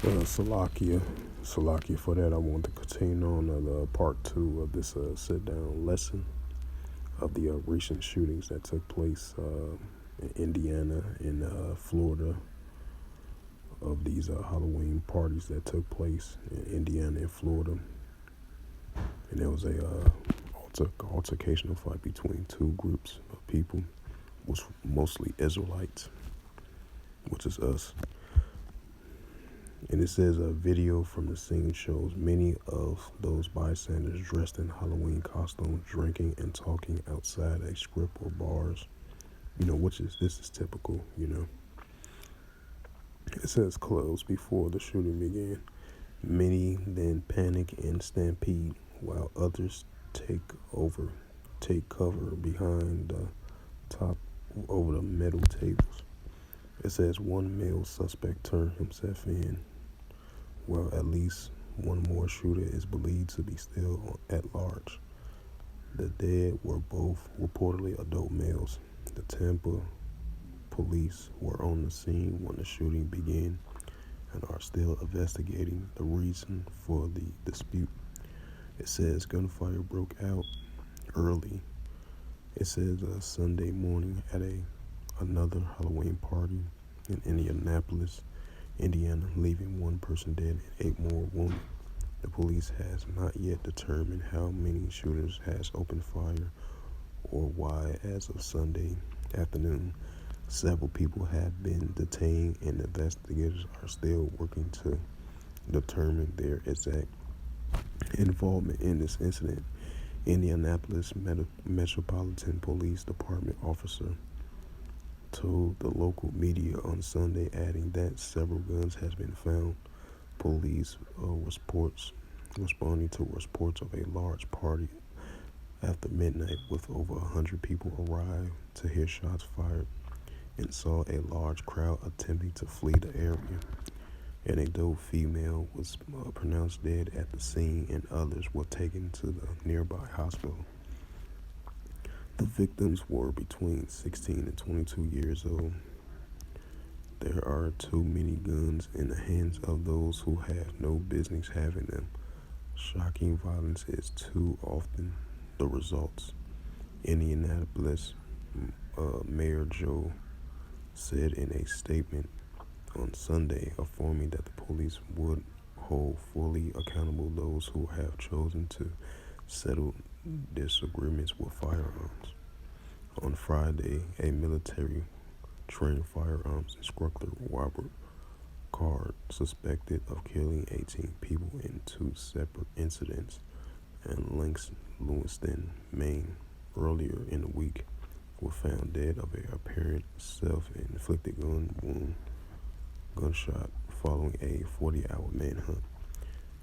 Salakia for that. I want to continue on the part two of this sit-down lesson of the recent shootings that took place in Indiana and Florida, of these Halloween parties that took place in Indiana and Florida. And there was a altercational fight between two groups of people, which mostly Israelites, which is us. And it says a video from the scene shows many of those bystanders dressed in Halloween costumes, drinking and talking outside a strip or bars. This is typical. It says clubs before the shooting began. Many then panic and stampede, while others take cover behind the top over the metal tables. It says one male suspect turned himself in, while at least one more shooter is believed to be still at large. The dead were both reportedly adult males. The Tampa police were on the scene when the shooting began and are still investigating the reason for the dispute. It says gunfire broke out early. It says Sunday morning at another Halloween party in Indianapolis, Indiana, leaving one person dead and 8 more wounded. The police has not yet determined how many shooters has opened fire or why. As of Sunday afternoon, several people have been detained and investigators are still working to determine their exact involvement in this incident. Indianapolis Metropolitan Police Department officer told the local media on Sunday, adding that several guns has been found. Police responding to reports of a large party after midnight with over 100 people arrived to hear shots fired and saw a large crowd attempting to flee the area. An adult female was pronounced dead at the scene and others were taken to the nearby hospital. The victims were between 16 and 22 years old. There are too many guns in the hands of those who have no business having them. Shocking violence is too often the results. Indianapolis Mayor Joe said in a statement on Sunday, affirming that the police would hold fully accountable those who have chosen to settle disagreements with firearms. On Friday, a military-trained firearms instructor, Robert Card, suspected of killing 18 people in 2 separate incidents in Lewiston, Maine, earlier in the week, was found dead of a apparent self-inflicted gunshot following a 40-hour manhunt.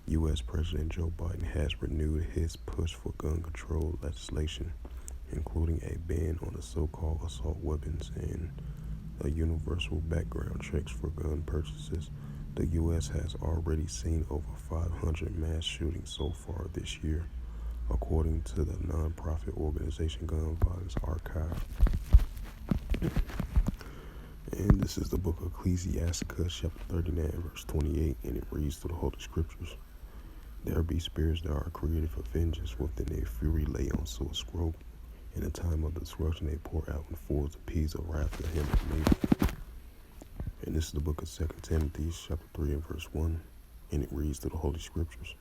U.S. President Joe Biden has renewed his push for gun control legislation, including a ban on the so-called assault weapons and a universal background checks for gun purchases. The U.S. has already seen over 500 mass shootings so far this year, according to the nonprofit organization Gun Violence Archive. And this is the book of Ecclesiasticus, chapter 39, verse 28, and it reads through the Holy Scriptures. There be spirits that are created for vengeance, within their fury lay on so a scroll. In the time of destruction they pour out in fords the peas of wrath to him that made it. And this is the book of 2 Timothy, chapter 3, and verse 1, and it reads through the Holy Scriptures.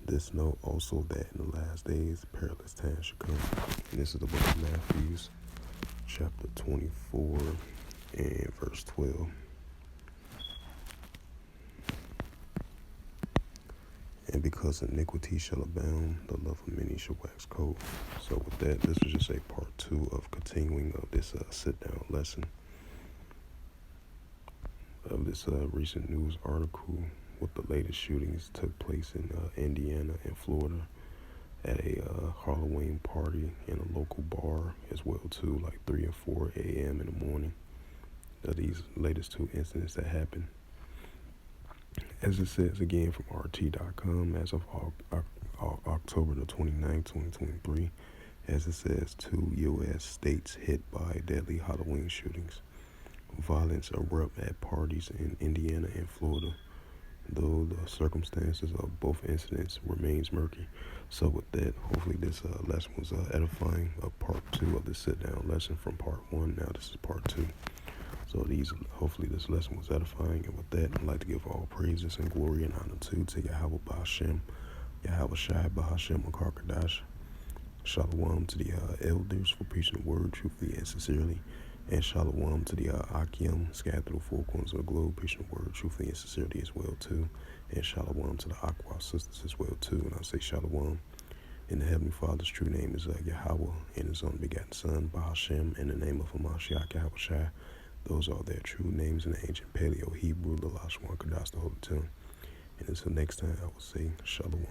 This know also that in the last days perilous times should come. And this is the book of Matthew, chapter 24, and verse 12. And because iniquity shall abound, the love of many shall wax cold. So with that, this was just a part 2 of continuing of this sit-down lesson of this recent news article with the latest shootings took place in Indiana and Florida at a Halloween party in a local bar as well too, like 3 and 4 a.m. in the morning. These latest 2 incidents that happened. As it says again from RT.com, as of October the 29th, 2023, as it says, 2 U.S. states hit by deadly Halloween shootings. Violence erupt at parties in Indiana and Florida. though the circumstances of both incidents remains murky. So with that, hopefully this lesson was edifying. Part 2 of the sit-down lesson from part 1. Now this is part 2. So hopefully this lesson was edifying. And with that, I'd like to give all praises and glory and honor to Yahweh Ba'Hashem, Yahweh Shai Ba'Hashem Akarkadash. Shalom to the elders for preaching the word truthfully and sincerely. And shalom to the Akim scattered through the four corners of the globe, preaching the word truthfully and sincerely as well too. And shalom to the Aqua sisters as well too. And I say shalom in the Heavenly Father's true name is Yahweh, and His only begotten Son, Bahashem, in the name of Hamashiach Yahweh Shai. Those are their true names in the ancient Paleo Hebrew, the Lashwan Kadas, the Holy Tongue. And until next time, I will say shalom.